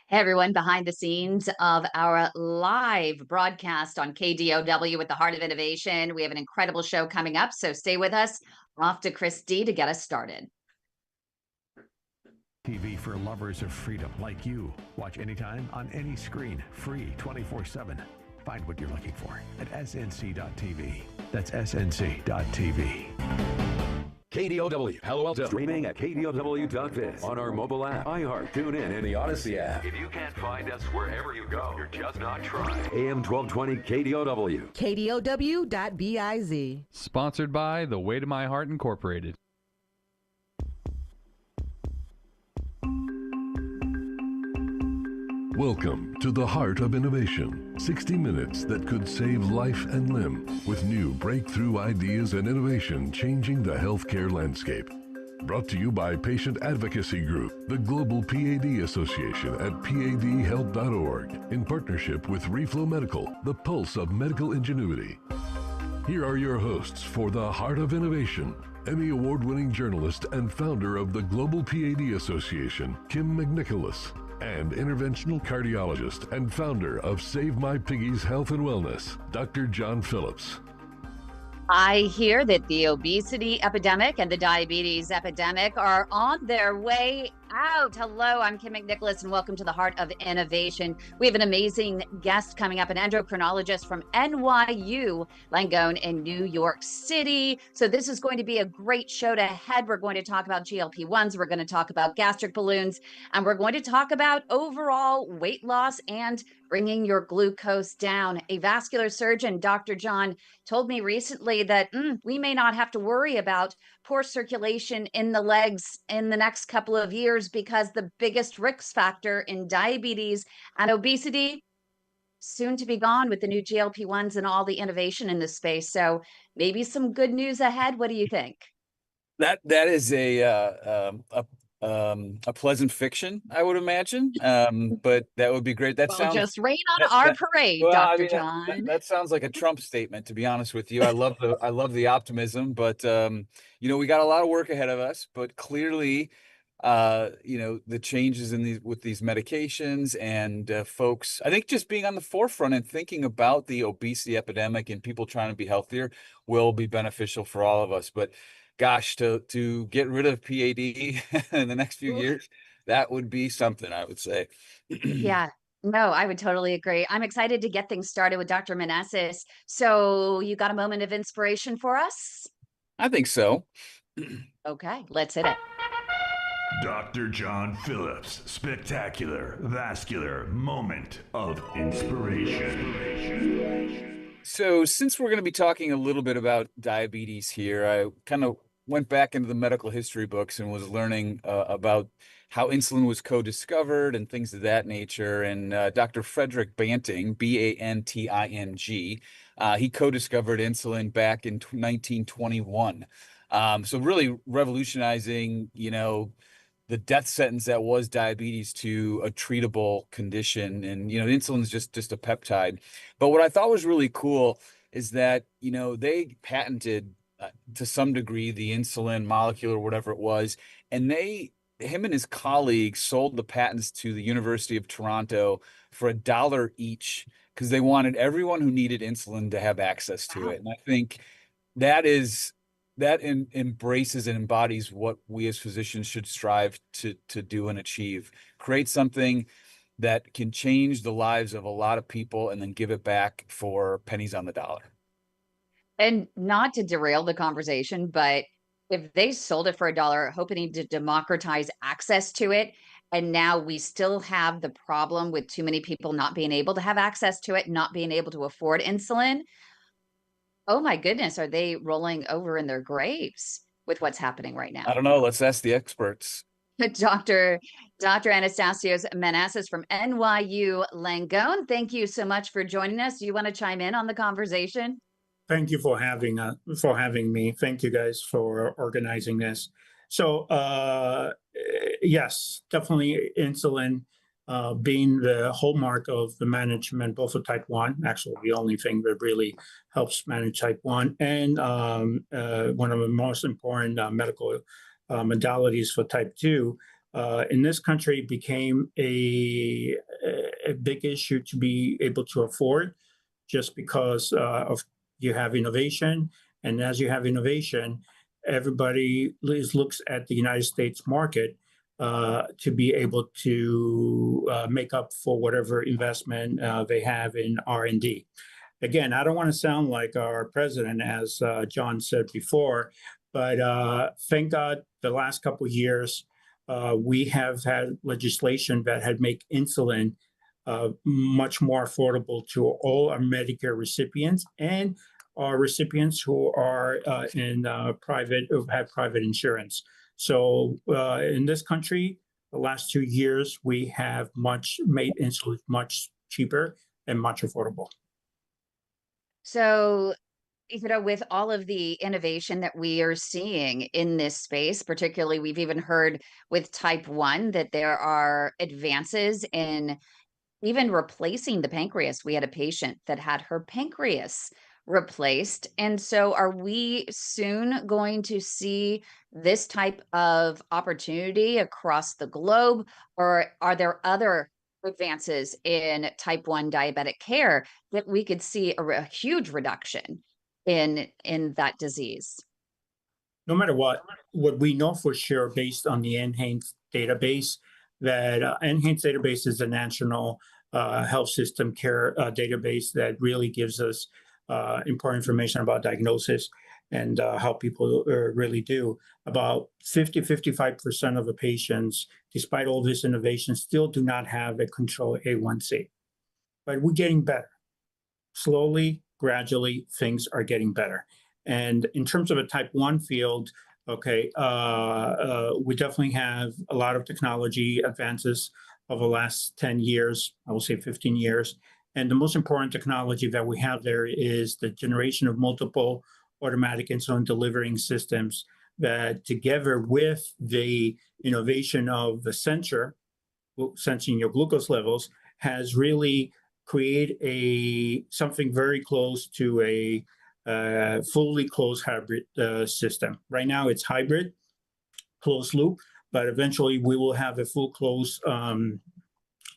Hey everyone, behind the scenes of our live broadcast on KDOW with the Heart of Innovation. We have an incredible show coming up, so stay with us. Off to Chris D to get us started. TV for lovers of freedom like you. Watch anytime on any screen, free 24/7. Find what you're looking for at snc.tv. That's snc.tv. KDOW, Palo Alto. Streaming at KDOW.biz. On our mobile app, iHeart, TuneIn, and the Odyssey app. If you can't find us wherever you go, you're just not trying. AM 1220 KDOW. KDOW.biz. Sponsored by The Way to My Heart Incorporated. Welcome to the Heart of Innovation, 60 minutes that could save life and limb with new breakthrough ideas and innovation changing the healthcare landscape. Brought to you by Patient Advocacy Group, the Global PAD Association at padhelp.org, in partnership with Reflow Medical, the pulse of medical ingenuity. Here are your hosts for the Heart of Innovation, Emmy Award-winning journalist and founder of the Global PAD Association, Kym McNicholas, and interventional cardiologist and founder of Save My Piggies Health and Wellness, Dr. John Phillips. I hear that the obesity epidemic and the diabetes epidemic are on their way out. Hello, I'm Kym McNicholas, and welcome to the Heart of Innovation. We have an amazing guest coming up, an endocrinologist from NYU Langone in New York City. So this is going to be a great show to head. We're going to talk about GLP-1s, we're going to talk about gastric balloons, and we're going to talk about overall weight loss and bringing your glucose down. A vascular surgeon, Dr. John, told me recently that we may not have to worry about poor circulation in the legs in the next couple of years, because the biggest risk factor in diabetes and obesity soon to be gone with the new GLP-1s and all the innovation in this space. So maybe some good news ahead. What do you think? That is a pleasant fiction, I would imagine. But that would be great. That sounds just rain on our parade, well, Dr. I mean, John. that sounds like a Trump statement, to be honest with you. I love the optimism, but we got a lot of work ahead of us. But clearly, the changes with these medications and folks, I think just being on the forefront and thinking about the obesity epidemic and people trying to be healthier will be beneficial for all of us. But gosh, to get rid of PAD in the next few years, that would be something, I would say. Yeah, no, I would totally agree. I'm excited to get things started with Dr. Manessis. So you got a moment of inspiration for us? I think so. Okay, let's hit it. Dr. John Phillips, spectacular vascular moment of inspiration. So since we're going to be talking a little bit about diabetes here, I kind of went back into the medical history books and was learning about how insulin was co-discovered and things of that nature. And Dr. Frederick Banting, B-A-N-T-I-N-G, he co-discovered insulin back in 1921. So really revolutionizing, the death sentence that was diabetes to a treatable condition. And, insulin is just a peptide. But what I thought was really cool is that, they patented to some degree the insulin molecule or whatever it was. And him and his colleagues sold the patents to the University of Toronto for $1 each, because they wanted everyone who needed insulin to have access to it. And I think that embraces and embodies what we as physicians should strive to do and achieve. Create something that can change the lives of a lot of people and then give it back for pennies on the dollar. And not to derail the conversation, but if they sold it for $1, hoping to democratize access to it, and now we still have the problem with too many people not being able to have access to it, not being able to afford insulin. Oh my goodness, are they rolling over in their graves with what's happening right now? I don't know. Let's ask the experts. Dr. Anastasios Manessis from NYU Langone, thank you so much for joining us. Do you want to chime in on the conversation? Thank you for having me. Thank you guys for organizing this. So yes, definitely insulin being the hallmark of the management, both for type 1, actually the only thing that really helps manage type 1, and one of the most important medical modalities for type 2. in this country became a big issue to be able to afford, just because of you have innovation, and as you have innovation, everybody looks at the United States market to be able to make up for whatever investment they have in R&D. Again, I don't want to sound like our president, as John said before, but thank God the last couple of years, we have had legislation that had made insulin much more affordable to all our Medicare recipients and our recipients who are in private, who have private insurance. So in this country, the last 2 years, we have made insulin much cheaper and much affordable. So, with all of the innovation that we are seeing in this space, particularly we've even heard with type 1 that there are advances in even replacing the pancreas. We had a patient that had her pancreas replaced. And so are we soon going to see this type of opportunity across the globe, or are there other advances in type 1 diabetic care that we could see a huge reduction in that disease? No matter what we know for sure based on the NHANES database, that NHANES database is a national health system care database that really gives us important information about diagnosis and how people really do. About 50–55% of the patients, despite all this innovation, still do not have a controlled A1C. But we're getting better. Slowly, gradually, things are getting better. And in terms of a type 1 field, okay, we definitely have a lot of technology advances over the last 10 years, I will say 15 years. And the most important technology that we have there is the generation of multiple automatic insulin delivering systems that, together with the innovation of the sensor, sensing your glucose levels, has really created something very close to a fully closed hybrid system. Right now it's hybrid, closed loop, but eventually we will have a full closed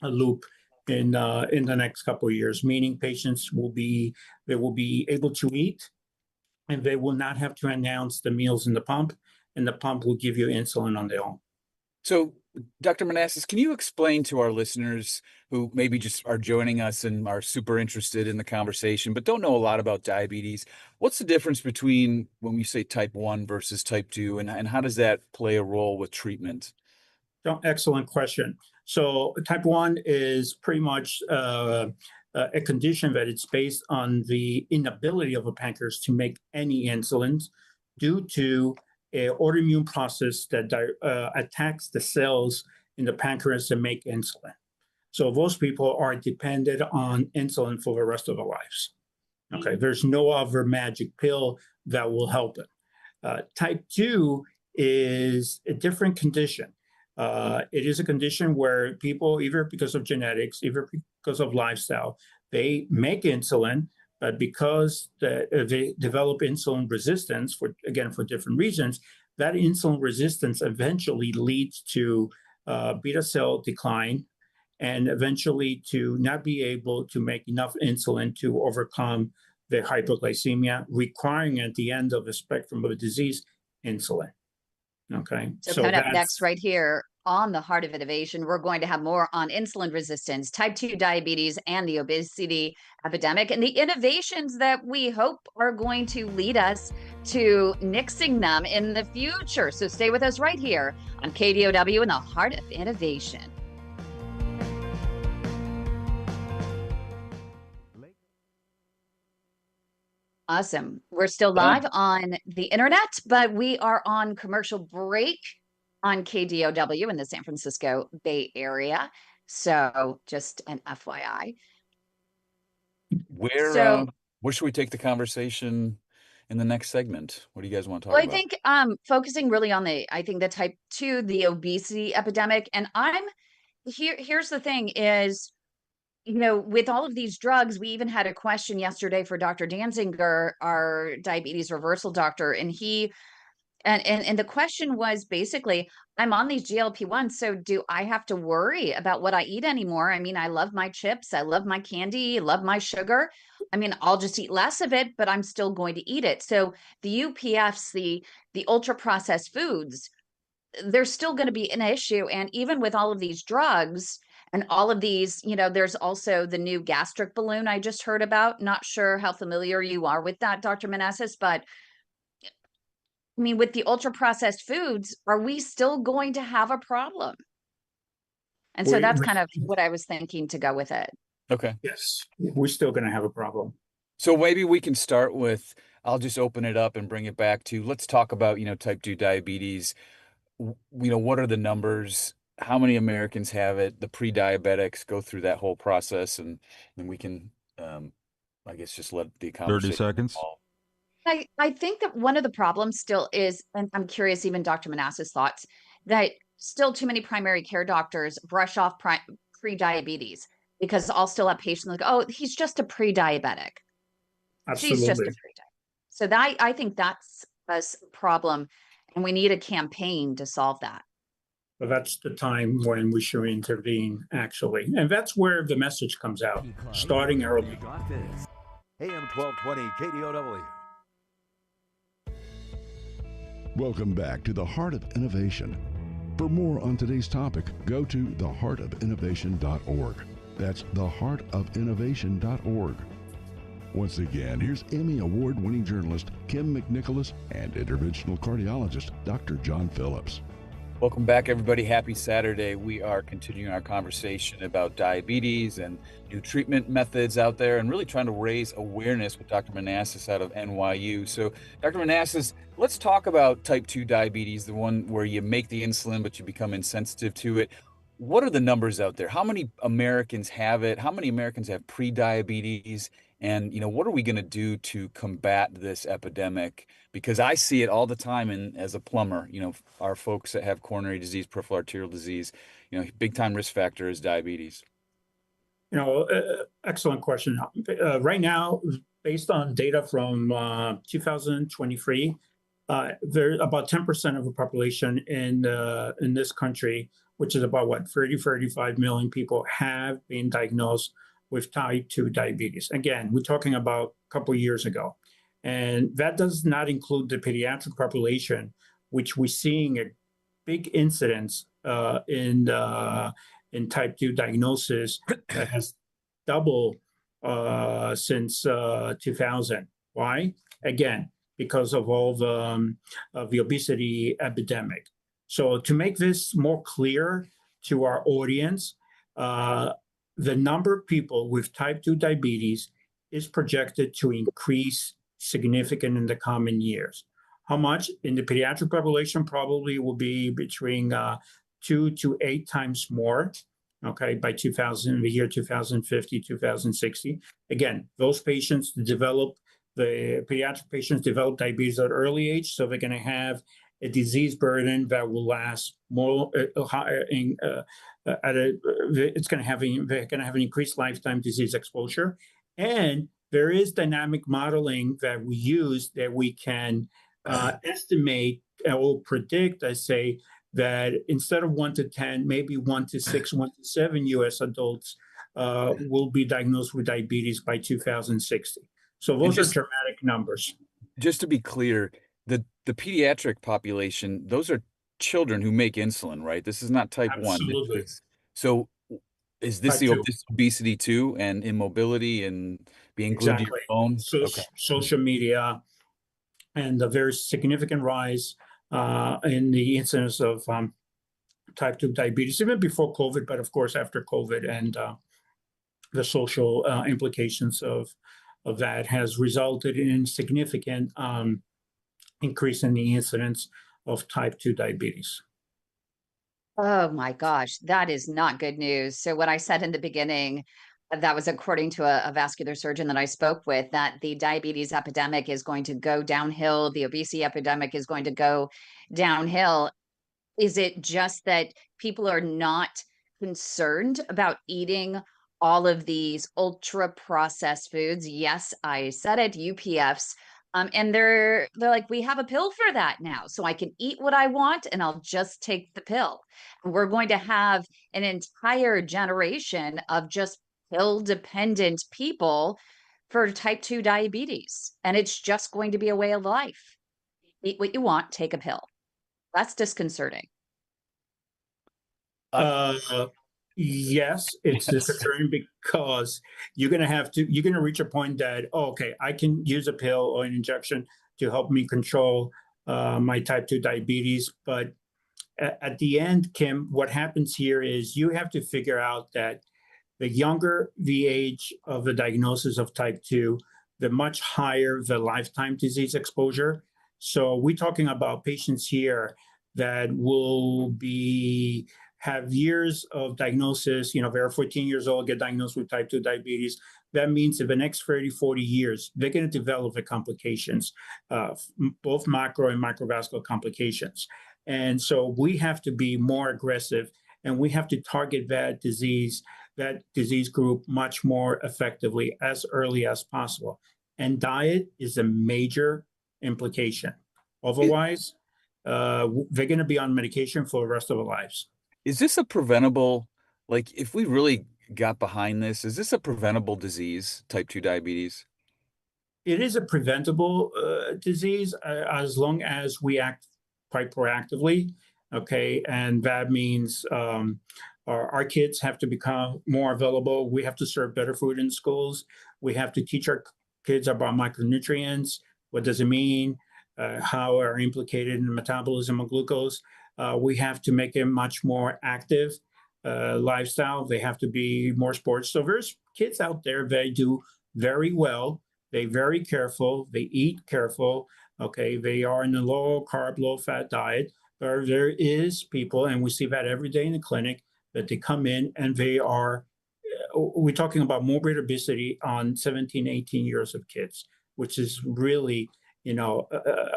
loop in the next couple of years, meaning patients will be able to eat, and they will not have to announce the meals in the pump, and the pump will give you insulin on their own. So, Dr. Manessis, can you explain to our listeners who maybe just are joining us and are super interested in the conversation, but don't know a lot about diabetes, what's the difference between when we say type 1 versus type 2, and how does that play a role with treatment? Excellent question. So type 1 is pretty much a condition that it's based on the inability of a pancreas to make any insulin due to an autoimmune process that attacks the cells in the pancreas that make insulin. So those people are dependent on insulin for the rest of their lives. Okay, there's no other magic pill that will help them. Type 2 is a different condition. It is a condition where people, either because of genetics, either because of lifestyle, they make insulin, but because they develop insulin resistance, for different reasons, that insulin resistance eventually leads to beta cell decline, and eventually to not be able to make enough insulin to overcome the hypoglycemia, requiring at the end of the spectrum of the disease, insulin. Okay. So coming up next right here on the Heart of Innovation, we're going to have more on insulin resistance, type 2 diabetes, and the obesity epidemic, and the innovations that we hope are going to lead us to nixing them in the future. So stay with us right here on KDOW in the Heart of Innovation. Awesome. We're still live on the internet, but we are on commercial break on KDOW in the San Francisco Bay Area. So just an FYI. Where should we take the conversation in the next segment? What do you guys want to talk about? I think focusing really on the type 2, the obesity epidemic. And here's the thing is, with all of these drugs, we even had a question yesterday for Dr. Danziger, our diabetes reversal doctor, and he And the question was basically, I'm on these GLP-1s, so do I have to worry about what I eat anymore? I mean, I love my chips, I love my candy, love my sugar. I mean, I'll just eat less of it, but I'm still going to eat it. So the UPFs, the ultra processed foods, there's still going to be an issue. And even with all of these drugs and all of these, there's also the new gastric balloon I just heard about. Not sure how familiar you are with that, Dr. Manessis, but I mean, with the ultra processed foods, are we still going to have a problem? And so that's kind of what I was thinking to go with it. Okay. Yes, we're still going to have a problem. So maybe we can start with, I'll just open it up and bring it back to, let's talk about, type 2 diabetes. What are the numbers? How many Americans have it? The pre-diabetics, go through that whole process, and we can, I guess, just let the conversation 30 seconds. evolve. I think that one of the problems still is, and I'm curious, even Dr. Manassas' thoughts, that still too many primary care doctors brush off pre-diabetes because I'll still have patients like, oh, he's just a pre-diabetic. Absolutely. She's just a pre-diabetic. So I think that's a problem, and we need a campaign to solve that. But that's the time when we should intervene, actually. And that's where the message comes out, starting early. AM 1220 KDOW. Welcome back to the Heart of Innovation. For more on today's topic, go to theheartofinnovation.org. That's theheartofinnovation.org. Once again, here's Emmy Award-winning journalist Kym McNicholas and interventional cardiologist Dr. John Phillips. Welcome back, everybody. Happy Saturday. We are continuing our conversation about diabetes and new treatment methods out there, and really trying to raise awareness with Dr. Manessis out of NYU. So, Dr. Manessis, let's talk about type 2 diabetes, the one where you make the insulin, but you become insensitive to it. What are the numbers out there? How many Americans have it? How many Americans have pre-diabetes? And, what are we going to do to combat this epidemic? Because I see it all the time, and as a plumber, our folks that have coronary disease, peripheral arterial disease, big time risk factor is diabetes. Excellent question. Right now, based on data from 2023, there's about 10% of the population in this country, which is about 35 million people, have been diagnosed with type 2 diabetes. Again, we're talking about a couple of years ago. And that does not include the pediatric population, which we're seeing a big incidence in type 2 diagnosis that has doubled since 2000. Why? Again, because of all the obesity epidemic. So to make this more clear to our audience, the number of people with type 2 diabetes is projected to increase significant in the coming years. How much? In the pediatric population, probably will be between 2 to 8 times more, okay, by the year 2050, 2060. Again, those patients the pediatric patients develop diabetes at an early age, so they're going to have a disease burden that will last more. They're going to have an increased lifetime disease exposure, and there is dynamic modeling that we use that we can estimate or predict. I say that instead of 1 to 10, maybe 1 to 6, 1 to 7 U.S. adults will be diagnosed with diabetes by 2060. So those are dramatic numbers. Just to be clear, the pediatric population, those are children who make insulin, right? This is not type 1. Absolutely. So is this obesity too, and immobility and being glued to your phone? Social media, and a very significant rise in the incidence of type 2 diabetes, even before COVID, but of course after COVID, and the social implications of that has resulted in significant increase in the incidence of type 2 diabetes. Oh my gosh, that is not good news. So what I said in the beginning, that was according to a vascular surgeon that I spoke with, that the diabetes epidemic is going to go downhill. The obesity epidemic is going to go downhill. Is it just that people are not concerned about eating all of these ultra processed foods? Yes, I said it, UPFs. And they're like, we have a pill for that now, so I can eat what I want and I'll just take the pill. And we're going to have an entire generation of just pill dependent people for type 2 diabetes, and it's just going to be a way of life. Eat what you want, take a pill. That's disconcerting. Yes, it's disconcerting because you're going to reach a point that, oh, okay, I can use a pill or an injection to help me control my type 2 diabetes. But at the end, Kym, what happens here is you have to figure out that the younger the age of the diagnosis of type 2, the much higher the lifetime disease exposure. So we're talking about patients here that will have years of diagnosis. They're 14 years old, get diagnosed with type 2 diabetes. That means in the next 30, 40 years, they're going to develop the complications, both macro and microvascular complications. And so we have to be more aggressive, and we have to target that disease group much more effectively as early as possible. And diet is a major implication. Otherwise, they're going to be on medication for the rest of their lives. Is this a preventable, like if we really got behind this, is this a preventable disease, type 2 diabetes? It is a preventable disease as long as we act quite proactively. Okay. And that means our kids have to become more available. We have to serve better food in schools. We have to teach our kids about micronutrients. What does it mean? How are implicated in the metabolism of glucose? We have to make them much more active lifestyle. They have to be more sports. So there's kids out there, they do very well. They're very careful. They eat careful. Okay, they are in a low carb, low fat diet. But there is people, and we see that every day in the clinic, that they come in and we're talking about morbid obesity on 17, 18 years of kids, which is really,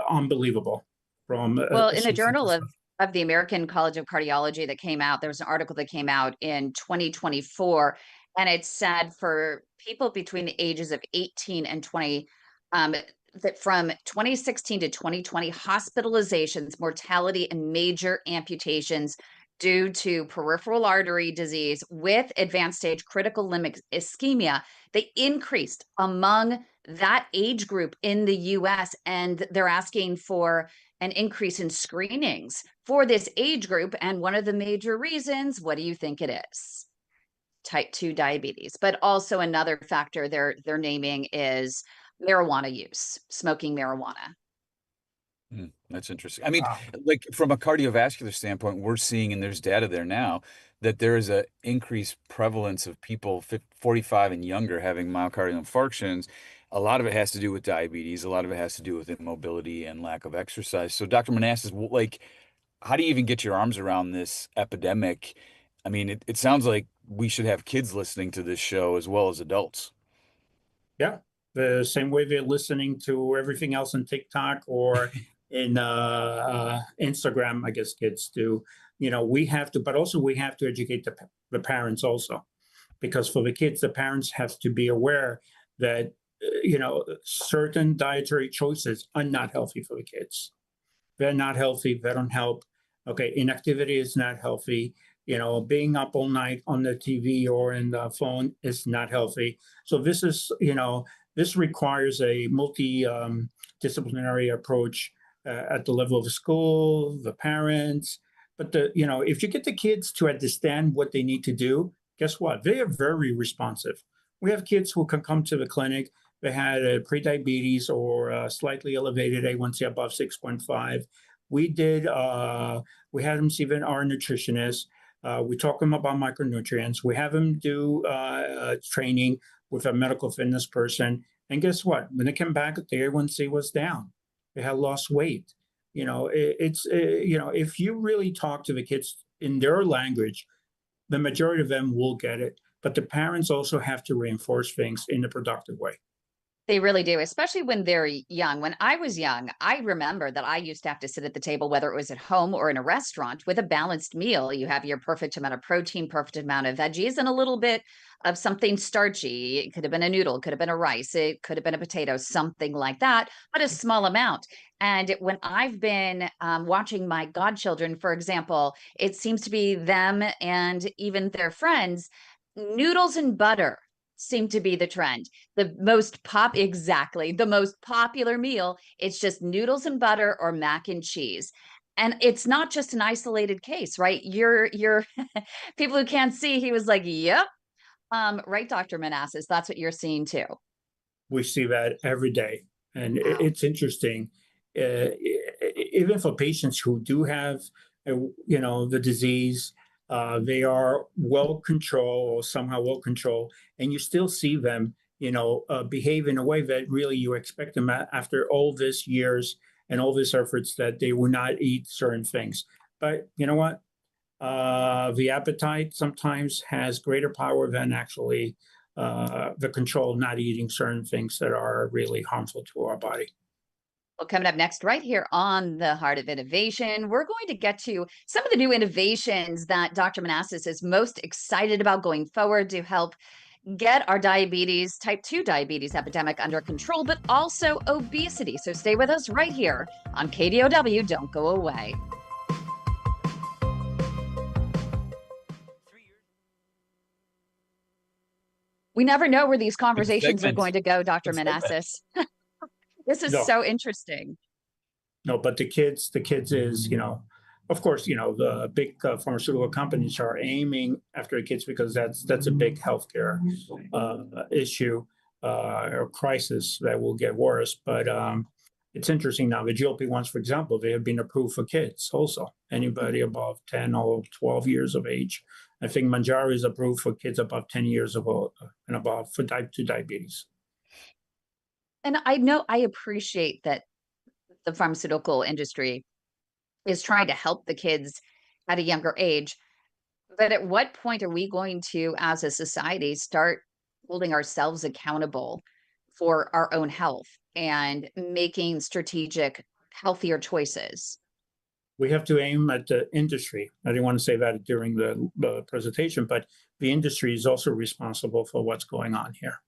unbelievable. Well, in the Journal of the American College of Cardiology that came out, there was an article that came out in 2024, and it said for people between the ages of 18 and 20, that from 2016 to 2020, hospitalizations, mortality, and major amputations due to peripheral artery disease with advanced stage critical limb ischemia, they increased among that age group in the US, and they're asking for an increase in screenings for this age group. And one of the major reasons, what do you think it is? Type 2 diabetes. But also another factor they're naming is marijuana use, smoking marijuana. That's interesting. I mean, like from a cardiovascular standpoint, we're seeing, and there's data there now, that there is an increased prevalence of people 45 and younger having myocardial infarctions. A lot of it has to do with diabetes. A lot of it has to do with immobility and lack of exercise. So, Dr. Manessis, like, how do you even get your arms around this epidemic? I mean, it sounds like we should have kids listening to this show as well as adults. Yeah, the same way they're listening to everything else on TikTok or in Instagram, I guess kids do. We have to, but also we have to educate the parents also, because for the kids, the parents have to be aware that certain dietary choices are not healthy for the kids. They're not healthy. They don't help. Okay, inactivity is not healthy. Being up all night on the TV or in the phone is not healthy. So this is, this requires a multi-disciplinary approach at the level of the school, the parents. But if you get the kids to understand what they need to do, guess what? They are very responsive. We have kids who can come to the clinic. They had a prediabetes or a slightly elevated A1C above 6.5. We had them see our nutritionist. We talk to them about micronutrients. We have them do training with a medical fitness person. And guess what? When they came back, the A1C was down. They had lost weight. If you really talk to the kids in their language, the majority of them will get it. But the parents also have to reinforce things in a productive way. They really do, especially when they're young. When I was young, I remember that I used to have to sit at the table, whether it was at home or in a restaurant, with a balanced meal. You have your perfect amount of protein, perfect amount of veggies, and a little bit of something starchy. It could have been a noodle, it could have been a rice, it could have been a potato, something like that, but a small amount. And when I've been watching my godchildren, for example, it seems to be them and even their friends, noodles and butter seem to be the trend. The most popular meal, it's just noodles and butter or mac and cheese. And it's not just an isolated case, right? You're people who can't see, he was like, yep. Right, Dr. Manassis, that's what you're seeing too. We see that every day. And Wow. it's interesting, even for patients who do have, the disease, they are well controlled or somehow well controlled, and you still see them, behave in a way that really you expect them after all this years and all this efforts that they will not eat certain things. But you know what? The appetite sometimes has greater power than actually the control of not eating certain things that are really harmful to our body. Well, coming up next, right here on the Heart of Innovation, we're going to get to some of the new innovations that Dr. Manassis is most excited about going forward to help get our type 2 diabetes epidemic under control, but also obesity. So stay with us right here on KDOW. Don't go away. We never know where these conversations are going to go, Dr. Manassis. This is so interesting. No, but the kids is, of course, the big pharmaceutical companies are aiming after the kids because that's a big healthcare issue or crisis that will get worse. But it's interesting now, the GLP-1s, for example, they have been approved for kids also. Anybody above 10 or 12 years of age. I think Manjaro is approved for kids above 10 years of old and above for type 2 diabetes. And I appreciate that the pharmaceutical industry is trying to help the kids at a younger age. But at what point are we going to, as a society, start holding ourselves accountable for our own health and making strategic, healthier choices? We have to aim at the industry. I didn't want to say that during the presentation, but the industry is also responsible for what's going on here.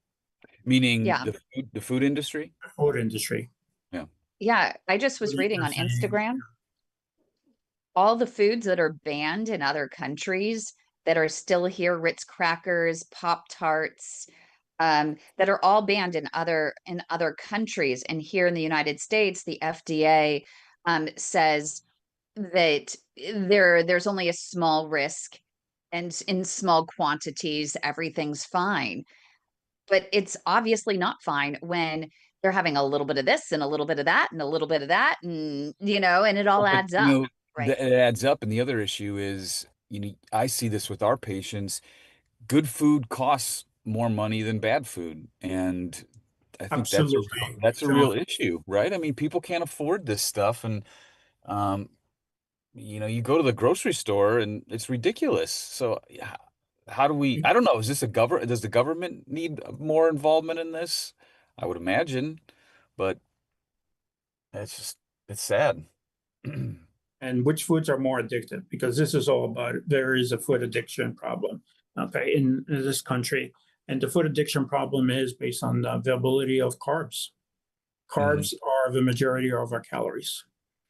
Meaning the food industry? The food industry. Yeah. Yeah, I just was reading on Instagram all the foods that are banned in other countries that are still here, Ritz crackers, Pop-Tarts, that are all banned in other countries. And here in the United States, the FDA says that there's only a small risk, and in small quantities, everything's fine. But it's obviously not fine when they're having a little bit of this and a little bit of that and a little bit of that, and and it all adds up. Right. It adds up. And the other issue is, I see this with our patients. Good food costs more money than bad food. And I think that's a real issue, right? I mean, people can't afford this stuff. And, you go to the grocery store and it's ridiculous. So how do we, I don't know, does the government need more involvement in this? I would imagine, but it's sad. And which foods are more addictive? Because this is all about, there is a food addiction problem, okay, in this country. And the food addiction problem is based on the availability of carbs. Carbs are the majority of our calories.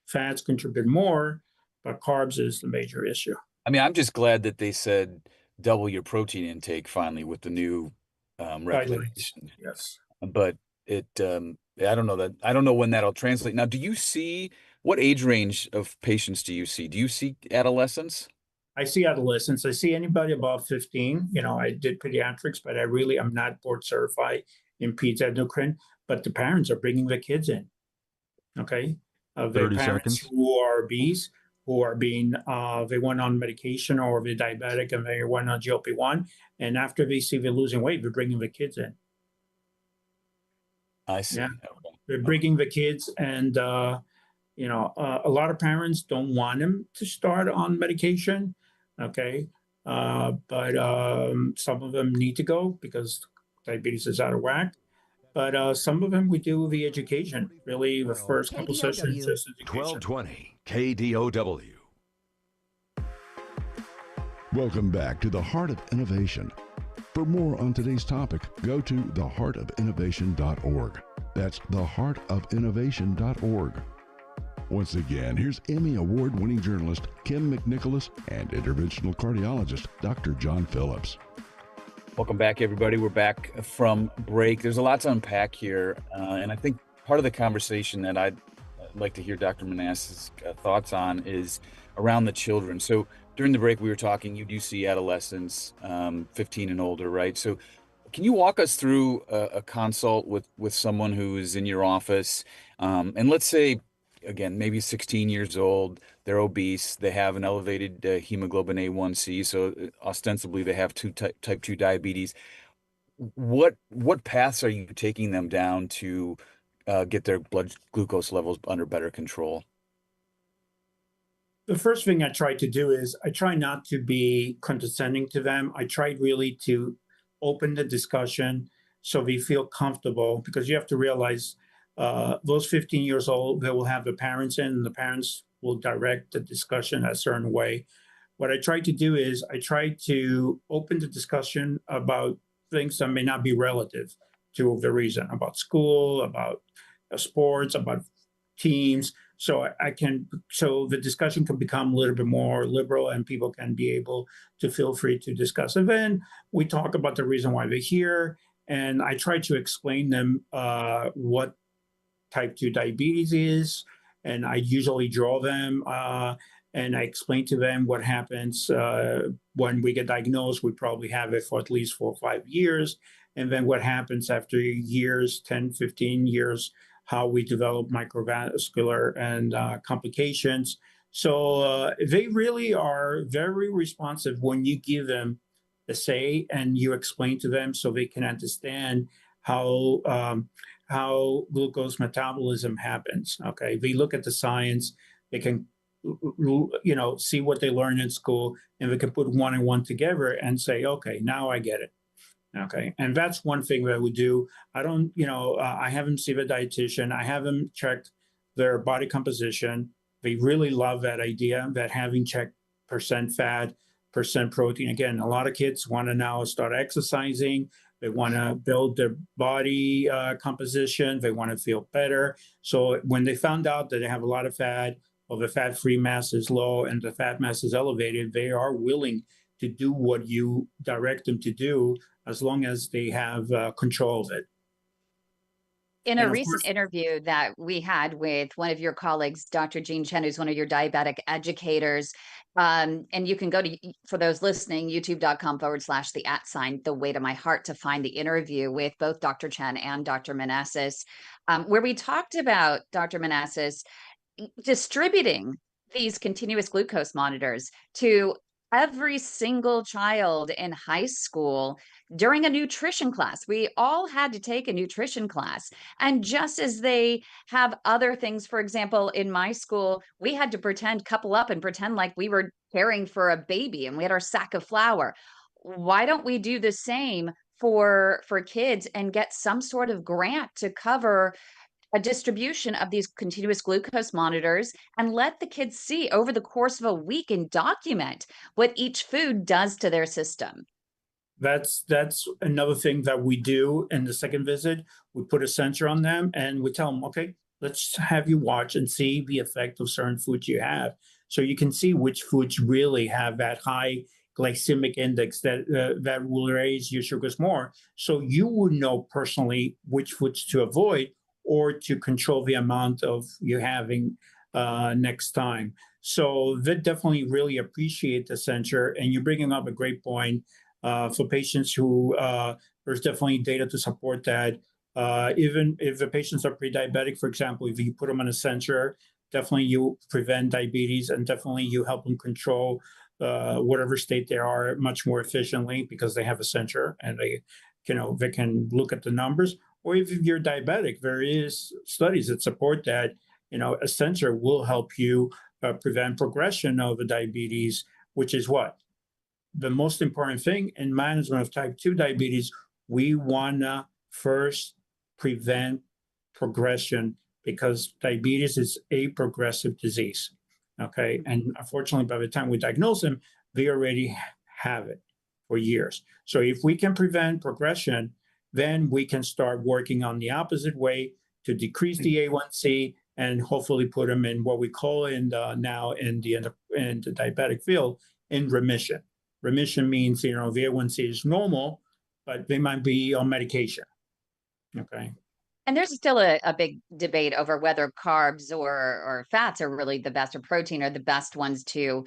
Fats contribute more, but carbs is the major issue. I mean, I'm just glad that they said double your protein intake finally with the new regulation. Yes. But I don't know when that'll translate. Now, what age range of patients do you see? Do you see adolescents? I see adolescents. I see anybody above 15. I did pediatrics, but I'm not board certified in peds endocrine, but the parents are bringing the kids in. Okay. The parents who are obese, who are they went on medication, or they're diabetic and they went on GLP-1. And after they see they're losing weight, they're bringing the kids in. I see. Yeah. Okay. They're bringing the kids, and a lot of parents don't want them to start on medication. Okay. But some of them need to go because diabetes is out of whack. But some of them we do the education, really the first couple sessions, just education. 1220 KDOW. Welcome back to the Heart of Innovation. For more on today's topic, go to theheartofinnovation.org. That's theheartofinnovation.org. Once again, here's Emmy Award-winning journalist Kym McNicholas and interventional cardiologist Dr. John Phillips. Welcome back, everybody. We're back from break. There's a lot to unpack here, and I think part of the conversation that I'd like to hear Dr. Manessis' thoughts on is around the children. So during the break, we were talking, you do see adolescents, 15 and older, right? So can you walk us through a consult with someone who is in your office, and let's say, again, maybe 16 years old, they're obese, they have an elevated hemoglobin A1C, so ostensibly they have type 2 diabetes. What paths are you taking them down to get their blood glucose levels under better control? The first thing I try to do is I try not to be condescending to them. I try really to open the discussion so they feel comfortable, because you have to realize those 15 years old, they will have the parents in, and the parents will direct the discussion a certain way. What I try to do is I try to open the discussion about things that may not be relative to the reason, about school, about sports, about teams. So the discussion can become a little bit more liberal, and people can be able to feel free to discuss. And then we talk about the reason why they're here, and I try to explain them what type 2 diabetes is, and I usually draw them, and I explain to them what happens when we get diagnosed. We probably have it for at least 4 or 5 years, and then what happens after years, 10, 15 years, how we develop microvascular and complications. So they really are very responsive when you give them a say and you explain to them so they can understand how glucose metabolism happens. Okay, they look at the science, they can see what they learn in school, and they can put one and one together and say, okay, now I get it. Okay, and that's one thing that we do. I don't, I haven't seen a dietitian. I haven't checked their body composition. They really love that idea, that having checked percent fat, percent protein. Again, a lot of kids want to now start exercising. They want to build their body composition. They want to feel better. So when they found out that they have a lot of fat, or the fat-free mass is low and the fat mass is elevated, they are willing to do what you direct them to do, as long as they have control of it. In a recent interview that we had with one of your colleagues, Dr. Jean Chen, who's one of your diabetic educators, and you can go to, for those listening, youtube.com/the way to my heart to find the interview with both Dr. Chen and Dr. Manessis, where we talked about Dr. Manessis distributing these continuous glucose monitors to every single child in high school during a nutrition class. We all had to take a nutrition class. And just as they have other things, for example, in my school, we had to couple up and pretend like we were caring for a baby and we had our sack of flour. Why don't we do the same for kids and get some sort of grant to cover a distribution of these continuous glucose monitors and let the kids see over the course of a week and document what each food does to their system? That's another thing that we do in the second visit. We put a sensor on them and we tell them, okay, let's have you watch and see the effect of certain foods you have. So you can see which foods really have that high glycemic index that will raise your sugars more. So you would know personally which foods to avoid or to control the amount of you having next time. So they definitely really appreciate the sensor. And you're bringing up a great point for patients who there's definitely data to support that. Even if the patients are pre-diabetic, for example, if you put them on a sensor, definitely you prevent diabetes and definitely you help them control whatever state they are much more efficiently because they have a sensor and they can look at the numbers. Or if you're diabetic, there is studies that support that, a sensor will help you prevent progression of the diabetes, which is what? The most important thing in management of type 2 diabetes, we want to first prevent progression, because diabetes is a progressive disease. Okay. And unfortunately, by the time we diagnose them, they already have it for years. So if we can prevent progression, then we can start working on the opposite way to decrease the A1C and hopefully put them in what we call now in the diabetic field in remission. Remission means, the A1C is normal, but they might be on medication. Okay. And there's still a big debate over whether carbs or fats are really the best, or protein are the best ones to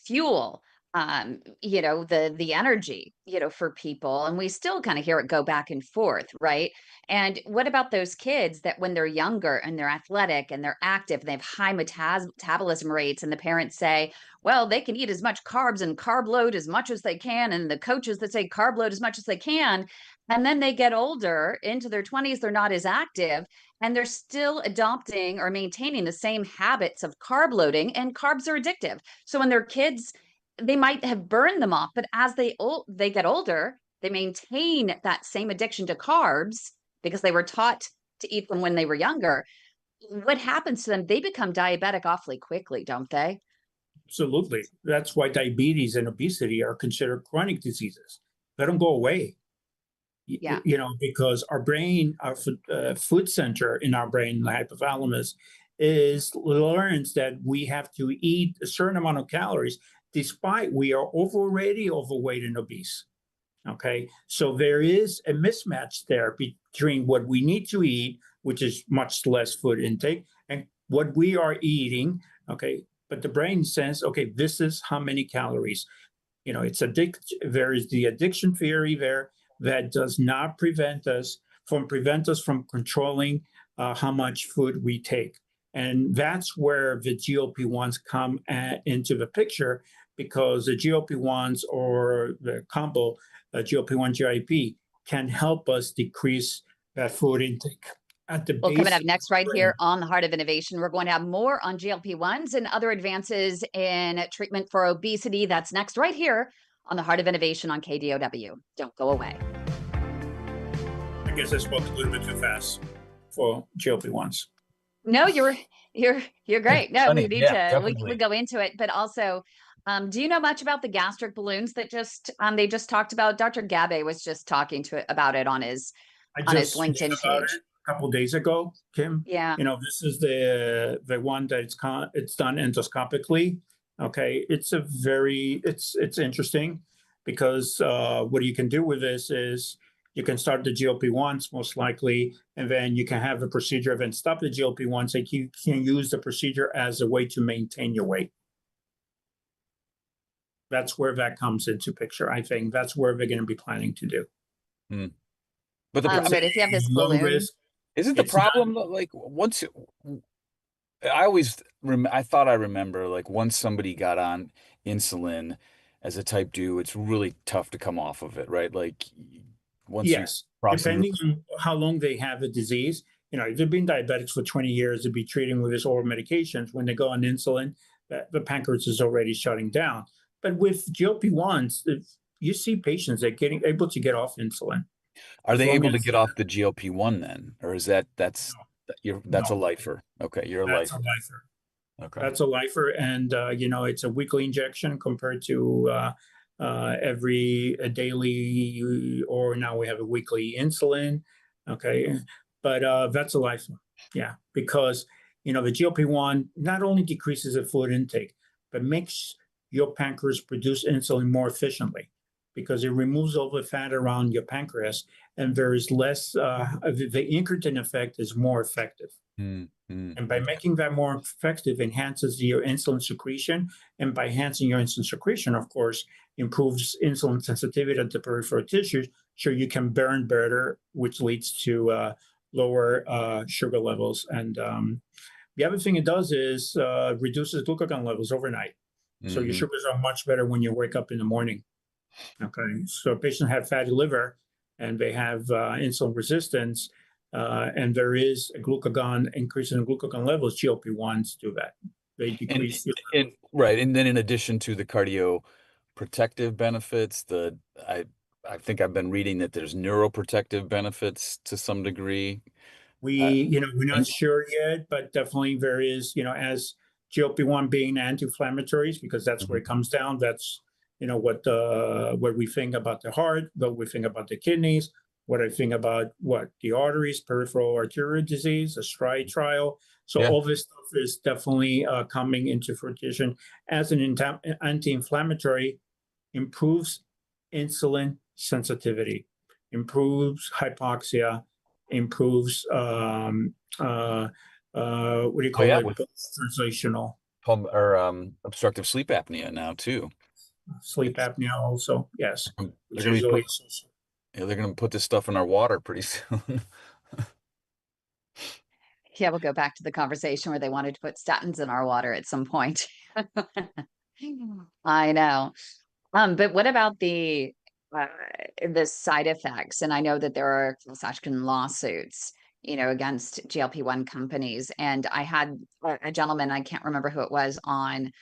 fuel the energy, for people. And we still kind of hear it go back and forth, right? And what about those kids that when they're younger and they're athletic and they're active, they have high metabolism rates, and the parents say, well, they can eat as much carbs and carb load as much as they can, and the coaches that say carb load as much as they can, and then they get older into their 20s, they're not as active, and they're still adopting or maintaining the same habits of carb loading, and carbs are addictive. So when they're kids, they might have burned them off, but as they get older, they maintain that same addiction to carbs because they were taught to eat them when they were younger. What happens to them? They become diabetic awfully quickly, don't they? Absolutely. That's why diabetes and obesity are considered chronic diseases. They don't go away. Yeah. Because our brain, our food center in our brain, the hypothalamus, learns that we have to eat a certain amount of calories, despite we are already overweight and obese. Okay, so there is a mismatch there between what we need to eat, which is much less food intake, and what we are eating. Okay, but the brain says, okay, this is how many calories. There is the addiction theory there that does not prevent us from controlling how much food we take. And that's where the GLP-1s come into the picture, because the GLP-1s or the combo GLP-1 GIP can help us decrease that food intake. Well, coming up next right here on the Heart of Innovation, we're going to have more on GLP-1s and other advances in treatment for obesity. That's next right here on the Heart of Innovation on KDOW. Don't go away. I guess I spoke a little bit too fast for GLP-1s. No, you're great. No, we need to we go into it, but also, do you know much about the gastric balloons that they just talked about? Dr. Gabe was just talking about it on his LinkedIn page a couple of days ago, Kym. Yeah. This is the one that it's done endoscopically. Okay, it's interesting, because what you can do with this is you can start the GLP-1s most likely, and then you can have the procedure, then stop the GLP-1s, and you can use the procedure as a way to maintain your weight. That's where that comes into picture. I think that's where they're going to be planning to do. But but if you have this balloon, risk, isn't the problem like once I thought I remember, like, once somebody got on insulin as a type 2, it's really tough to come off of it, right? Like yes, depending on how long they have the disease. If they've been diabetics for 20 years, they'd be treating with these oral medications. When they go on insulin, the pancreas is already shutting down. But with GLP-1s, you see patients that are able to get off insulin. Are they able to get off the GLP-1 then, or is that's a lifer? Okay, you're a lifer. That's a lifer. Okay, that's a lifer, and it's a weekly injection compared to a daily, or now we have a weekly insulin. Okay, but that's a lifer. Yeah, because the GLP-1 not only decreases the food intake, but makes your pancreas produce insulin more efficiently, because it removes all the fat around your pancreas, and there is less, the incretin effect is more effective. And by making that more effective, enhances your insulin secretion. And by enhancing your insulin secretion, of course, improves insulin sensitivity at the peripheral tissues, so you can burn better, which leads to lower sugar levels. And the other thing it does is reduces glucagon levels overnight. So your sugars are much better when you wake up in the morning. Okay, so patients have fatty liver and they have insulin resistance, and there is a glucagon increase in glucagon levels. GLP-1s do that. They decrease. Right, and then in addition to the cardioprotective benefits, I I think I've been reading that there's neuroprotective benefits to some degree. We're not sure yet, but definitely there is, as GLP-1 being anti-inflammatories, because that's where it comes down. That's, what we think about the heart, what we think about the kidneys, what I think about the arteries, peripheral arterial disease, the STRIDE trial. So all this stuff is definitely coming into fruition as an anti-inflammatory, improves insulin sensitivity, improves hypoxia, improves what do you call it? Translational Obstructive sleep apnea now too. Sleep apnea also, yes. They're going to put this stuff in our water pretty soon. Yeah, we'll go back to the conversation where they wanted to put statins in our water at some point. I know. But what about the side effects? And I know that there are class action lawsuits, against GLP-1 companies. And I had a gentleman, I can't remember who it was, on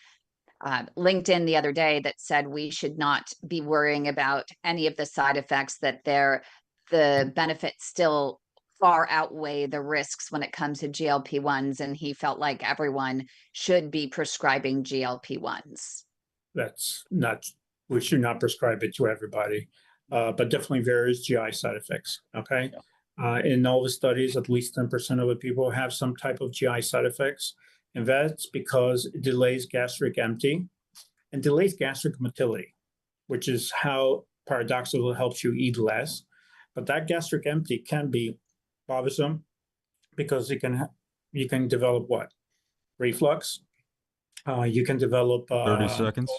LinkedIn the other day that said we should not be worrying about any of the side effects, that the benefits still far outweigh the risks when it comes to GLP-1s. And he felt like everyone should be prescribing GLP-1s. We should not prescribe it to everybody, but definitely there is GI side effects, okay? In all the studies, at least 10% of the people have some type of GI side effects, and that's because it delays gastric empty and delays gastric motility, which is how paradoxically helps you eat less. But that gastric empty can be bothersome because you can develop what? Reflux. You can develop 30 seconds.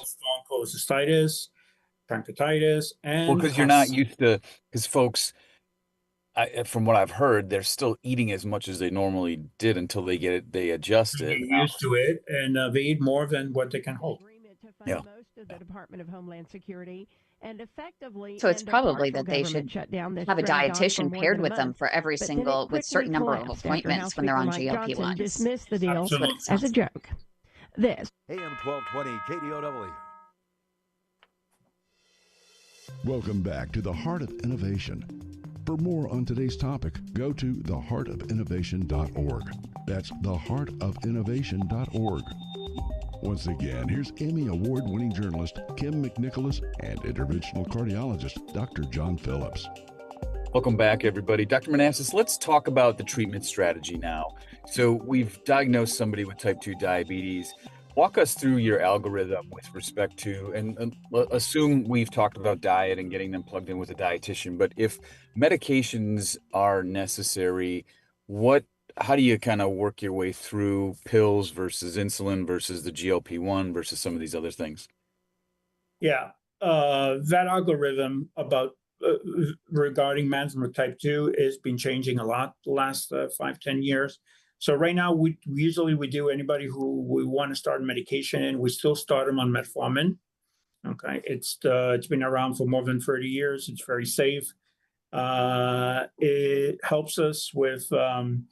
Cholecystitis, pancreatitis, and because you're not used to, because folks, from what I've heard, they're still eating as much as they normally did until they adjust it. Used to it, and they eat more than what they can hold. Yeah. The Department of Homeland Security, and effectively. So it's probably that they should have a dietitian paired with them for every single, with certain number of appointments when they're on GLP-1s. Dismiss the deal as a joke. This AM 1220 KDOW. Welcome back to the Heart of Innovation. For more on today's topic, go to theheartofinnovation.org. That's theheartofinnovation.org. Once again, here's Emmy Award-winning journalist Kym McNicholas and interventional cardiologist Dr. John Phillips. Welcome back, everybody. Dr. Manessis, let's talk about the treatment strategy now. So we've diagnosed somebody with type 2 diabetes. Walk us through your algorithm with respect to, and assume we've talked about diet and getting them plugged in with a dietitian, but if medications are necessary, how do you kind of work your way through pills versus insulin versus the GLP-1 versus some of these other things? Yeah, that algorithm regarding management of type 2 has been changing a lot the last 5-10 years. So right now, we usually do anybody who we want to start medication in, we still start them on metformin. Okay, it's been around for more than 30 years. It's very safe. It helps us with the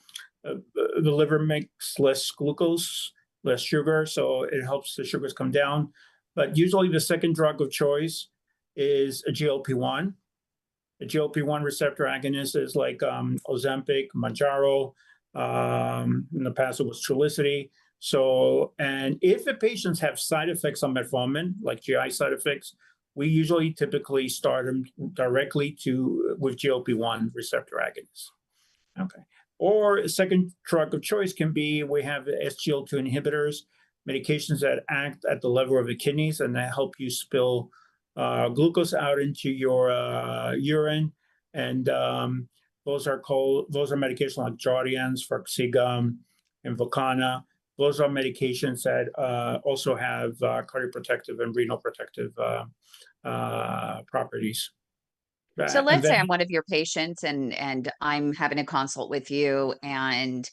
liver makes less glucose, less sugar, so it helps the sugars come down. But usually the second drug of choice is a GLP-1. A GLP-1 receptor agonist is like Ozempic, Mounjaro. In the past, it was Trulicity. So, and if the patients have side effects on metformin, like GI side effects, we usually typically start them directly with GLP-1 receptor agonists. Okay. Or a second drug of choice can be, we have SGLT2 inhibitors, medications that act at the level of the kidneys and that help you spill glucose out into your urine. And those are medications like Jardiance, Farxiga, and Volcana. Those are medications that also have cardioprotective and renal protective properties. So let's say I'm one of your patients and I'm having a consult with you and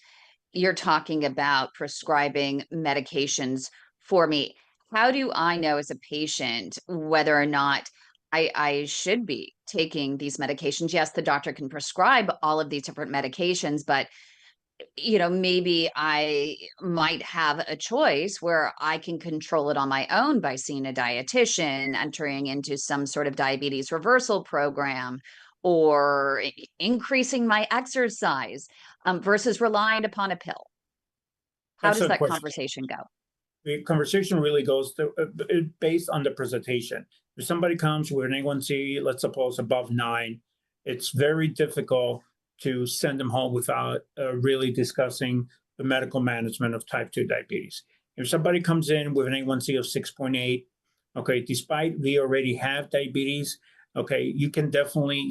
you're talking about prescribing medications for me. How do I know as a patient whether or not I should be taking these medications? Yes, the doctor can prescribe all of these different medications, but maybe I might have a choice where I can control it on my own by seeing a dietitian, entering into some sort of diabetes reversal program, or increasing my exercise, versus relying upon a pill. How does Excellent that question. conversation go? The conversation really goes to, based on the presentation. If somebody comes with an A1C, let's suppose above 9, it's very difficult to send them home without really discussing the medical management of type 2 diabetes. If somebody comes in with an A1C of 6.8, okay, despite we already have diabetes, okay, you can definitely,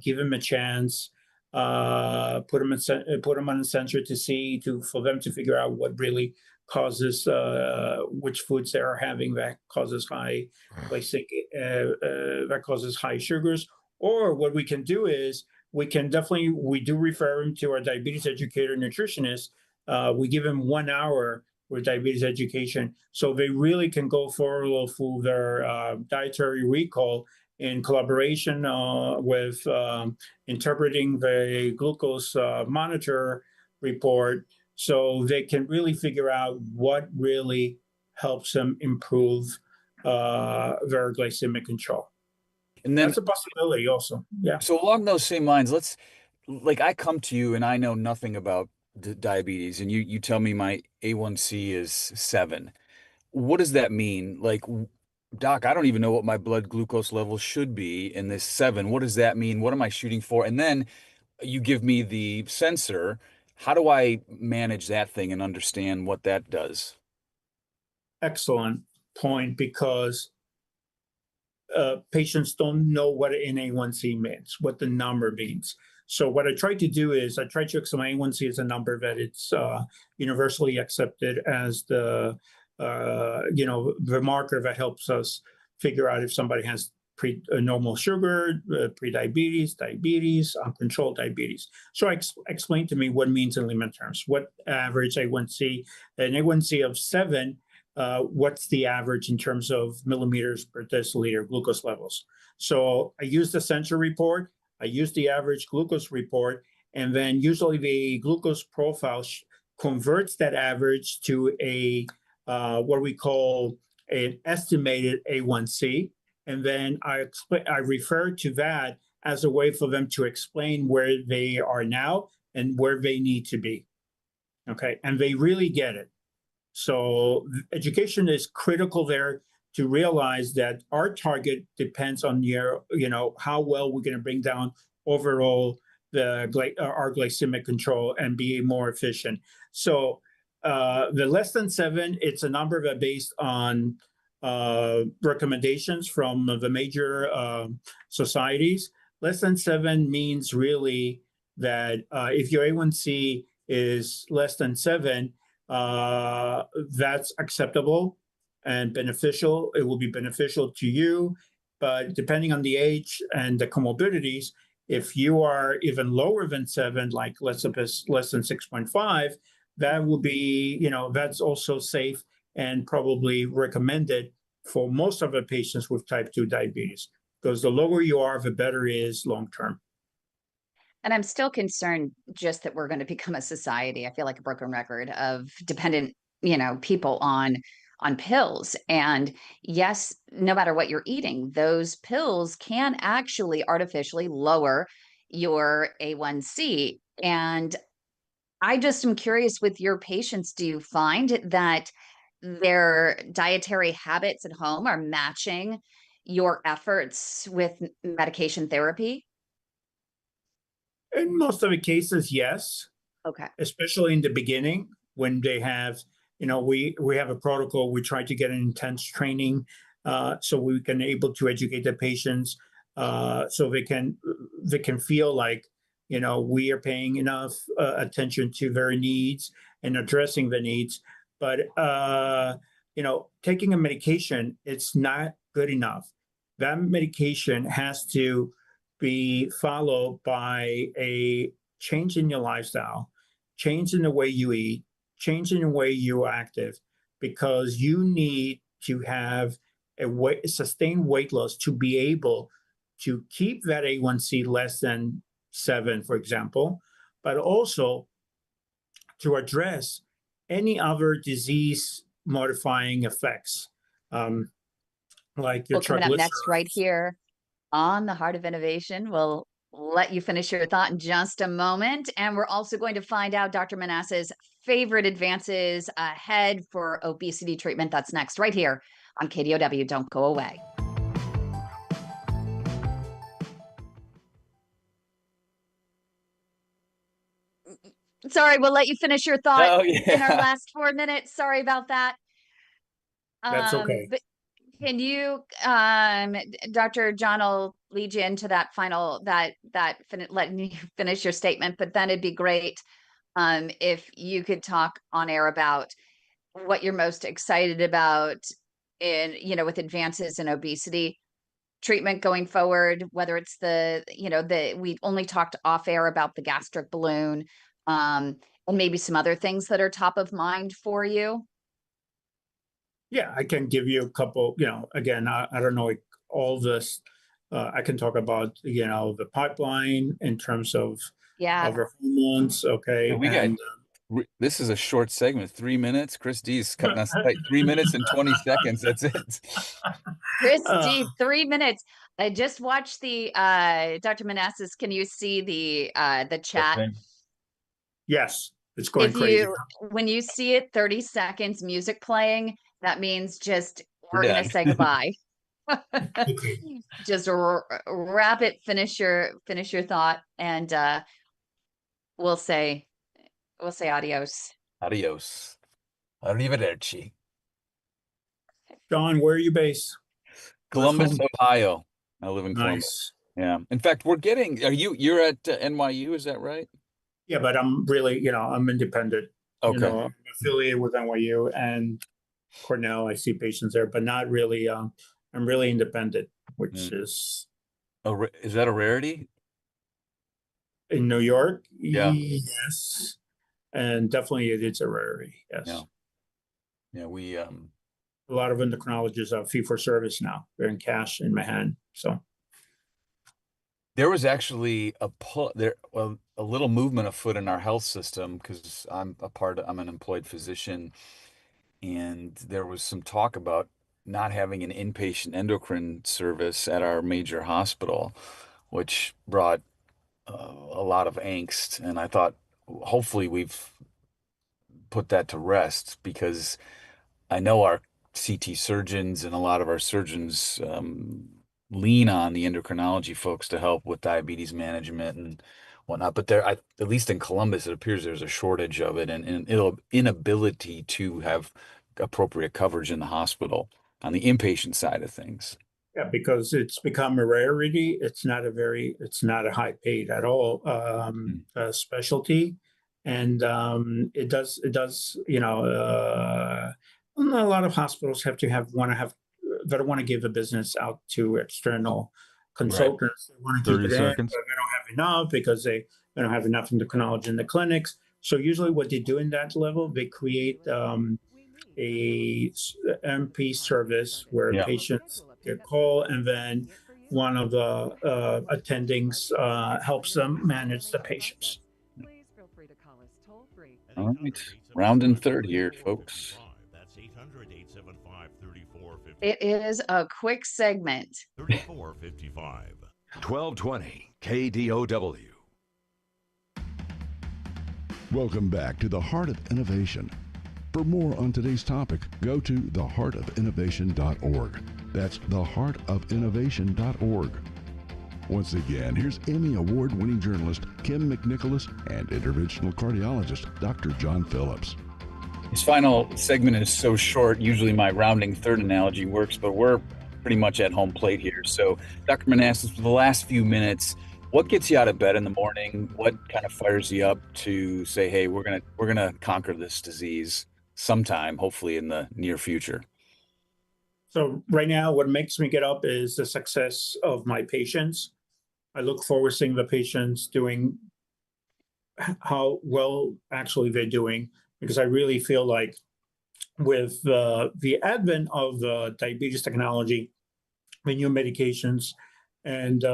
give them a chance, put them on a sensor to see, for them to figure out what really causes, which foods they are having that causes high glycemic, that causes high sugars. Or what we can do is we do refer them to our diabetes educator nutritionist. We give them 1 hour with diabetes education, so they really can go through their dietary recall in collaboration with interpreting the glucose monitor report, so they can really figure out what really helps them improve their glycemic control. And then, that's a possibility also. Yeah. so along those same lines, I come to you and I know nothing about diabetes, and you tell me my A1C is 7. What does that mean? Doc, I don't even know what my blood glucose level should be in this 7. What does that mean? What am I shooting for? And then you give me the sensor. How do I manage that thing and understand what that does? Excellent point, because patients don't know what an A1C means, what the number means. So what I try to do is I try to explain A1C as a number that it's universally accepted as the marker that helps us figure out if somebody has normal sugar, pre-diabetes, diabetes, uncontrolled diabetes. So explain to me what it means in layman terms. What average A1C? An A1C of 7. What's the average in terms of milliliters per deciliter glucose levels? So I use the sensor report, I use the average glucose report, and then usually the glucose profile converts that average to a what we call an estimated A1C, and then I refer to that as a way for them to explain where they are now and where they need to be. Okay, and they really get it. So education is critical there to realize that our target depends on how well we're going to bring down overall our glycemic control and be more efficient. So the less than 7, it's a number that based on recommendations from the major societies. Less than 7 means really that if your A1C is less than 7, that's acceptable and beneficial. It will be beneficial to you, but depending on the age and the comorbidities, if you are even lower than 7, like less than 6.5, that will be, that's also safe and probably recommended for most of the patients with type 2 diabetes, because the lower you are, the better it is long term. And I'm still concerned just that we're going to become a society, I feel like a broken record, of dependent, people on pills. And yes, no matter what you're eating, those pills can actually artificially lower your A1C. And I just am curious, with your patients, do you find that their dietary habits at home are matching your efforts with medication therapy? In most of the cases, yes. Okay. Especially in the beginning when they have, we have a protocol. We try to get an intense training so we can able to educate the patients so they can feel like, we are paying enough attention to their needs and addressing the needs. But, taking a medication, it's not good enough. That medication has to be followed by a change in your lifestyle, change in the way you eat, change in the way you're active, because you need to have a sustained weight loss to be able to keep that A1C less than 7, for example, but also to address any other disease-modifying effects, like your Coming up next triglycerides. right here on the Heart of Innovation. We'll let you finish your thought in just a moment. And we're also going to find out Dr. Manessis' favorite advances ahead for obesity treatment. That's next right here on KDOW. Don't go away. Sorry, we'll let you finish your thought in our last 4 minutes. Sorry about that. That's okay. But can you, Dr. John will lead you into that final, letting you finish your statement, but then it'd be great if you could talk on air about what you're most excited about with advances in obesity treatment going forward, whether it's we only talked off air about the gastric balloon, and maybe some other things that are top of mind for you. Yeah, I can give you a couple, again, I don't know all this. I can talk about, the pipeline in terms of our hormones. Okay. And this is a short segment, 3 minutes. Chris D's cutting us tight. 3 minutes and 20 seconds. That's it. Chris D, 3 minutes. I just watched the Dr. Manessis. Can you see the chat? Okay. Yes, it's going crazy. When you see it, 30 seconds music playing, that means we're going to say goodbye. Just wrap it, finish your thought, and we'll say adios. Adios. Arrivederci. John, where are you based? Columbus, Ohio. I live in Columbus. Yeah. In fact, you're at NYU, is that right? Yeah, but I'm really, I'm independent. Okay. I'm affiliated with NYU and Cornell. I see patients there, but not really. I'm really independent, which is. Is that a rarity? In New York? Yeah. Yes. And definitely it's a rarity. Yes. Yeah. We, a lot of endocrinologists are fee for service now. They're in cash in my hand. So. There was actually a little movement afoot in our health system because I'm an employed physician, and there was some talk about not having an inpatient endocrine service at our major hospital, which brought a lot of angst. And I thought, hopefully we've put that to rest, because I know our CT surgeons and a lot of our surgeons lean on the endocrinology folks to help with diabetes management and whatnot. But at least in Columbus, it appears there's a shortage of it and inability to have appropriate coverage in the hospital on the inpatient side of things. Yeah, because it's become a rarity. It's not a high paid at all specialty. And it does, a lot of hospitals they don't want to give the business out to external consultants. Right. They want to keep it in, but they don't have enough because they don't have enough endocrinology in the clinics. So usually what they do in that level, they create a MP service where patients get called, and then one of the attendings helps them manage the patients. All right. Round and third here, folks. It is a quick segment. 3455. 1220 KDOW. Welcome back to the Heart of Innovation. For more on today's topic, go to theheartofinnovation.org. That's theheartofinnovation.org. Once again, here's Emmy Award-winning journalist Kym McNicholas and interventional cardiologist Dr. John Phillips. This final segment is so short. Usually my rounding third analogy works, but we're pretty much at home plate here. So, Dr. Manessis, for the last few minutes, what gets you out of bed in the morning? What kind of fires you up to say, hey, we're gonna conquer this disease sometime, hopefully in the near future? So right now, what makes me get up is the success of my patients. I look forward to seeing the patients doing how well actually they're doing, because I really feel like with the advent of diabetes technology, the new medications, and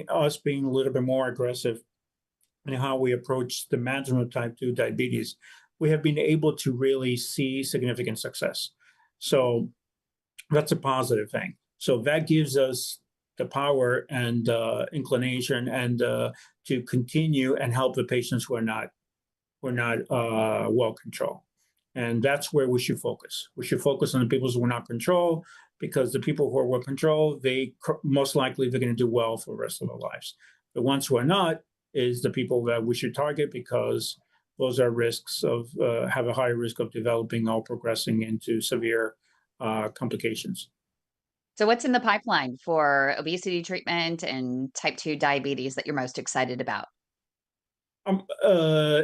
us being a little bit more aggressive in how we approach the management of type 2 diabetes, we have been able to really see significant success. So that's a positive thing. So that gives us the power and inclination and to continue and help the patients who are not well controlled. And that's where we should focus. We should focus on the people who are not controlled, because the people who are well controlled, most likely they're going to do well for the rest of their lives. The ones who are not is the people that we should target, because those are risks of have a higher risk of developing or progressing into severe complications. So what's in the pipeline for obesity treatment and type 2 diabetes that you're most excited about?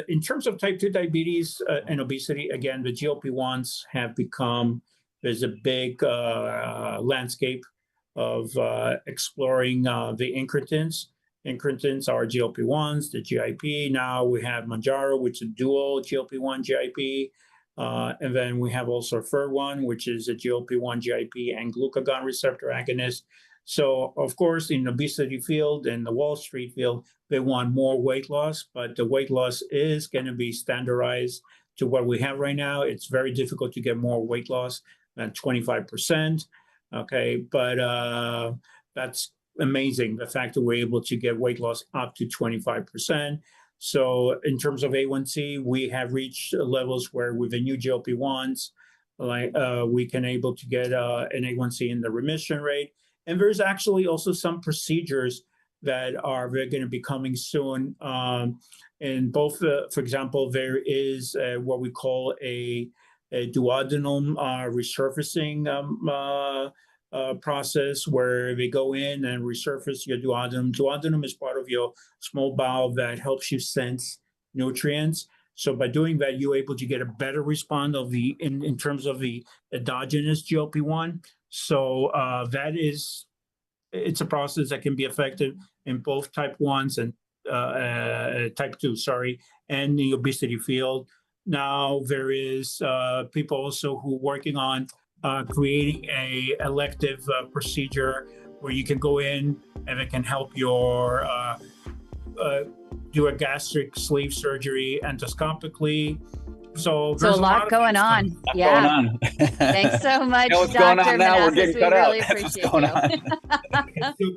In terms of type 2 diabetes and obesity, again, the GLP-1s have become, there's a big landscape of exploring the incretins. Incretins are GLP-1s, the GIP. Now we have Mounjaro, which is a dual GLP-1 GIP. And then we have also FER1, which is a GLP-1 GIP and glucagon receptor agonist. So, of course, in the obesity field and the Wall Street field, they want more weight loss, but the weight loss is going to be standardized to what we have right now. It's very difficult to get more weight loss than 25%. Okay, but that's amazing, the fact that we're able to get weight loss up to 25%. So in terms of A1C, we have reached levels where with the new GLP-1s, we can able to get an A1C in the remission rate. And there's actually also some procedures that are going to be coming soon. In both, for example, there is what we call a duodenum resurfacing process, where they go in and resurface your duodenum. Duodenum is part of your small bowel that helps you sense nutrients. So by doing that, you're able to get a better response of in terms of the endogenous GLP-1. So it's a process that can be effective in both type 1s and type 2, and the obesity field. Now there is people also who are working on creating a elective procedure where you can go in and it can help your do a gastric sleeve surgery endoscopically. So there's a lot going on. Yeah. Thanks so much, Dr. Manessis. We really appreciate you.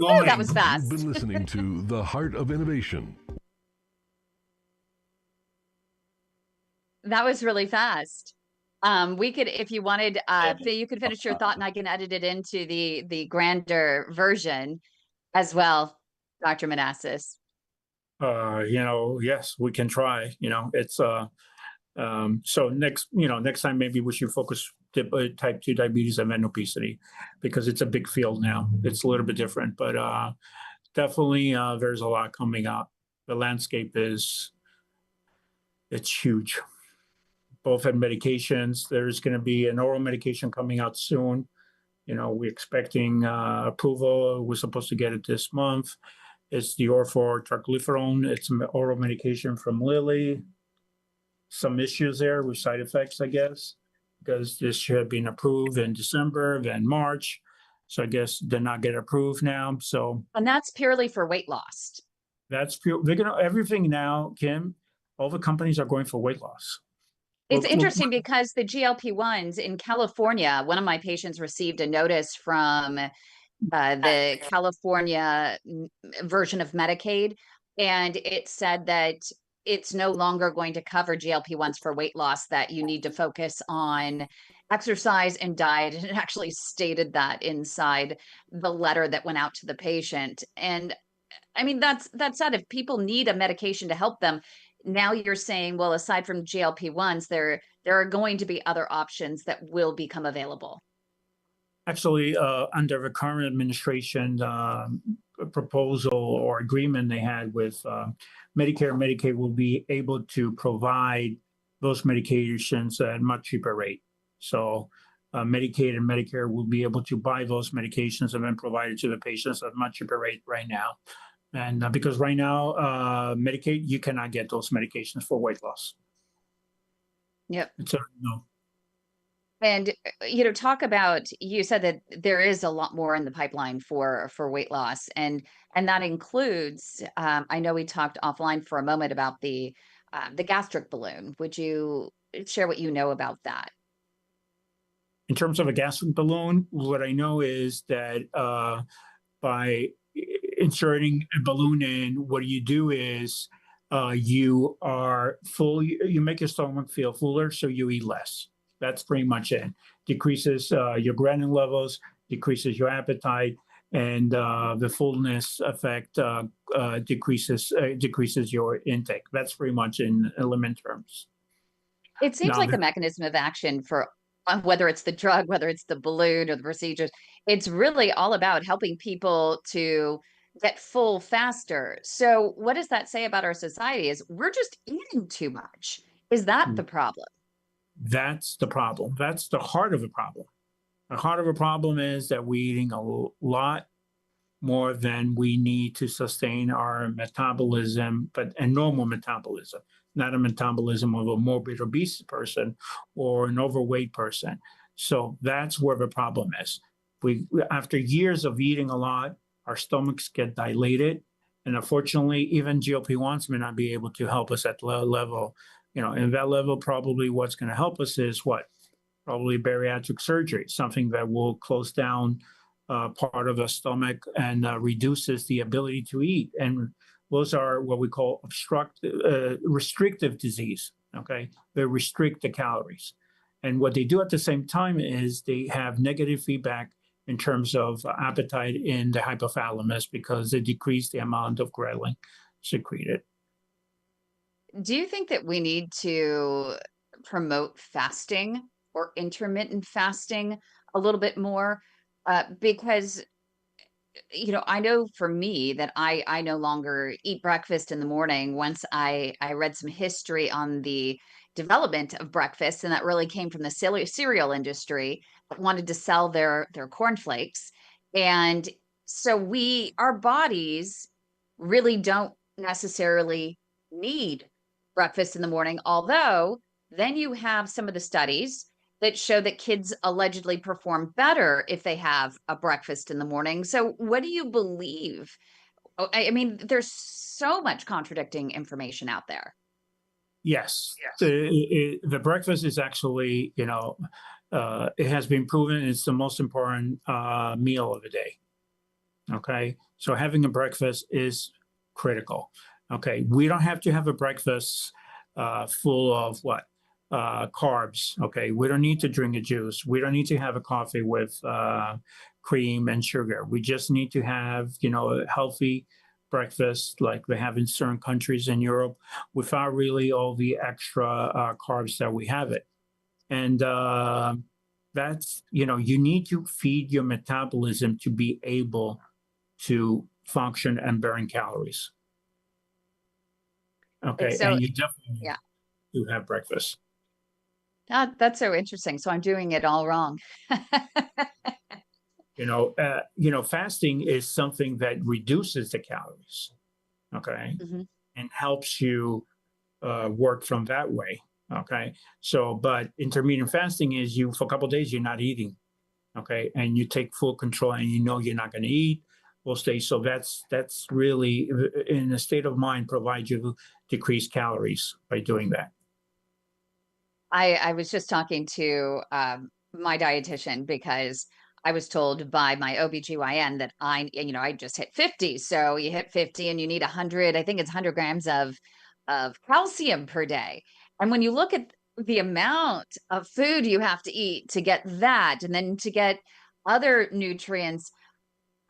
Oh, that was fast. You've been listening to The Heart of Innovation. That was really fast. We could, if you wanted, you could finish your thought and I can edit it into the grander version as well, Dr. Manessis. Yes, we can try. It's so next time maybe we should focus type 2 diabetes and then obesity, because it's a big field now. It's a little bit different, but definitely there's a lot coming up. The landscape it's huge. Both have medications. There's going to be an oral medication coming out soon. We're expecting approval. We're supposed to get it this month. It's the orforglipron. It's an oral medication from Lilly. Some issues there with side effects, I guess, because this should have been approved in December, then March. So I guess they're not getting approved now. And that's purely for weight loss. That's pure. They're going to everything now, Kym. All the companies are going for weight loss. It's interesting because the GLP-1s in California, one of my patients received a notice from the California version of Medicaid, and it said that it's no longer going to cover GLP-1s for weight loss, that you need to focus on exercise and diet. And it actually stated that inside the letter that went out to the patient. And I mean, that's sad. If people need a medication to help them, now you're saying, well, aside from GLP-1s, there are going to be other options that will become available. Actually, under the current administration proposal or agreement they had with Medicare and Medicaid, will be able to provide those medications at a much cheaper rate. So Medicaid and Medicare will be able to buy those medications and then provide it to the patients at a much cheaper rate right now. And because right now, Medicaid, you cannot get those medications for weight loss. Yep. So, no. And, talk about, you said that there is a lot more in the pipeline for weight loss. And that includes, I know we talked offline for a moment about the gastric balloon. Would you share what you know about that. In terms of a gastric balloon, what I know is that by inserting a balloon in, what you do is you are full, you make your stomach feel fuller, so you eat less. That's pretty much it. Decreases your ghrelin levels, decreases your appetite, and the fullness effect decreases your intake. That's pretty much in layman's terms. It seems Now, like the mechanism of action for whether it's the drug, whether it's the balloon or the procedures, it's really all about helping people to get full faster. So what does that say about our society is we're just eating too much. Is that the problem? that's the problem. That's the heart of the problem. The heart of the problem is that we're eating a lot more than we need to sustain our metabolism, but a normal metabolism, not a metabolism of a morbid obese person or an overweight person. So that's where the problem is. After years of eating a lot, our stomachs get dilated. And unfortunately, even GLP-1s may not be able to help us at low level. In that level, probably what's going to help us is what? Probably bariatric surgery, something that will close down part of the stomach and reduces the ability to eat. And those are what we call restrictive disease. Okay, they restrict the calories. And what they do at the same time is they have negative feedback in terms of appetite in the hypothalamus because they decrease the amount of ghrelin secreted. Do you think that we need to promote fasting or intermittent fasting a little bit more? Because, I know for me that I no longer eat breakfast in the morning. Once I read some history on the development of breakfast, and that really came from the cereal industry that wanted to sell their cornflakes. And so our bodies really don't necessarily need breakfast in the morning, although then you have some of the studies that show that kids allegedly perform better if they have a breakfast in the morning. So what do you believe? I mean, there's so much contradicting information out there. Yes. The breakfast is actually, it has been proven it's the most important meal of the day. Okay. So having a breakfast is critical. Okay. We don't have to have a breakfast full of what? Carbs. Okay. We don't need to drink a juice. We don't need to have a coffee with cream and sugar. We just need to have, a healthy breakfast like they have in certain countries in Europe without really all the extra carbs that we have it. And that's, you need to feed your metabolism to be able to function and burn calories. Okay. So, and you definitely need to have breakfast. That's so interesting. So I'm doing it all wrong. Fasting is something that reduces the calories, okay, and helps you work from that way, okay. So, but intermittent fasting is for a couple of days you're not eating, okay, and you take full control, and you're not going to eat. Will stay. So that's really in a state of mind provides you decreased calories by doing that. I was just talking to my dietitian because I was told by my OBGYN that I just hit 50. So you hit 50 and you need 100, I think it's 100 grams of calcium per day. And when you look at the amount of food you have to eat to get that, and then to get other nutrients,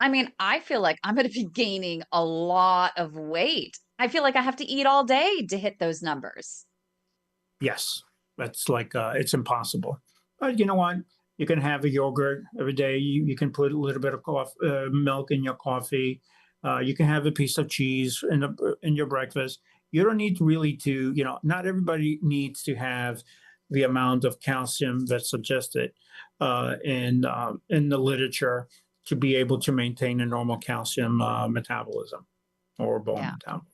I mean, I feel like I'm going to be gaining a lot of weight. I feel like I have to eat all day to hit those numbers. Yes. That's like, it's impossible. But you know what? You can have a yogurt every day. You can put a little bit of milk in your coffee. You can have a piece of cheese in your breakfast. You don't need really to, not everybody needs to have the amount of calcium that's suggested in the literature to be able to maintain a normal calcium metabolism or bone metabolism.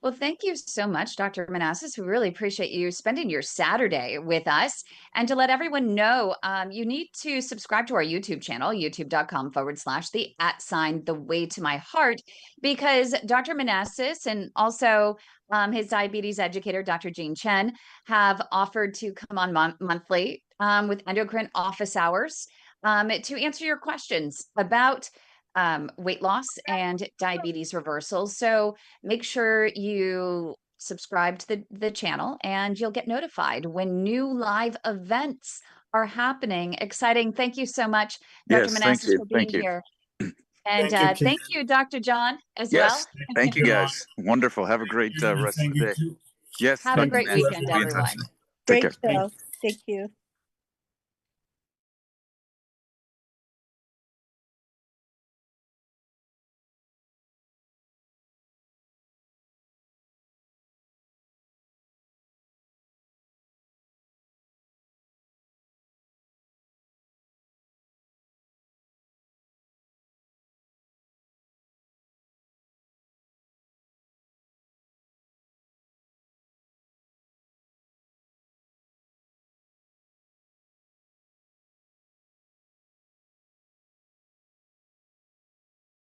Well, thank you so much, Dr. Manessis. We really appreciate you spending your Saturday with us. And to let everyone know, you need to subscribe to our YouTube channel, youtube.com/the way to my heart, because Dr. Manessis and also his diabetes educator, Dr. Jean Chen, have offered to come on monthly with endocrine office hours to answer your questions about weight loss and diabetes reversal. So make sure you subscribe to the channel and you'll get notified when new live events are happening. Exciting. Thank you so much, Dr. Yes, thank Manessis, you. for being Thank you. here. And Thank you, thank you, Dr. John, as well. Yes, thank you guys. Wonderful. Have a great rest of Thank the you day. too. Yes, Have a Dr. great Manessis, weekend, we'll be in touch. everyone. Take Great care. show. Thank you.